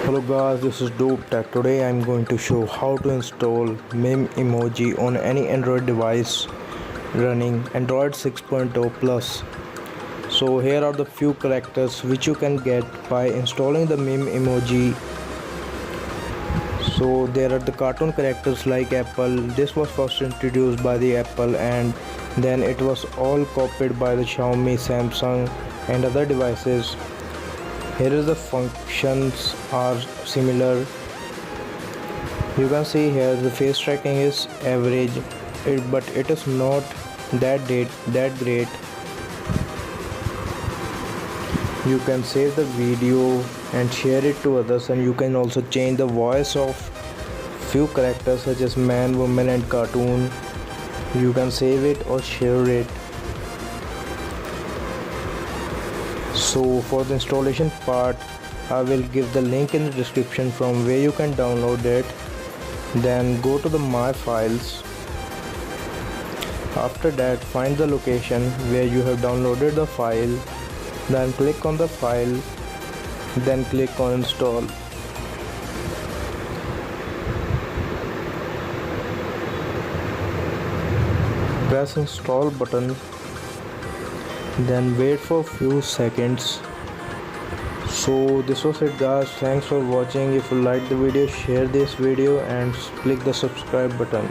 Hello guys, this is Dope Tech. Today I'm going to show how to install Mimoji on any Android device running Android 6.0 Plus. So here are the few characters which you can get by installing the Mimoji. So there are the cartoon characters like Apple. This was first introduced by the Apple and then it was all copied by the Xiaomi, Samsung and other devices. Here is the functions are similar. You can see here the face tracking is average, but it is not that great. You can save the video and share it to others, and you can also change the voice of few characters such as man, woman and cartoon. You can save it or share it. So for the installation part, I will give the link in the description from where you can download it. Then go to the My Files. After that, find the location where you have downloaded the file. Then click on the file. Then click on Install. Press Install button. Then wait for few seconds. So this was it guys, thanks for watching. If you liked the video, share this video and click the subscribe button.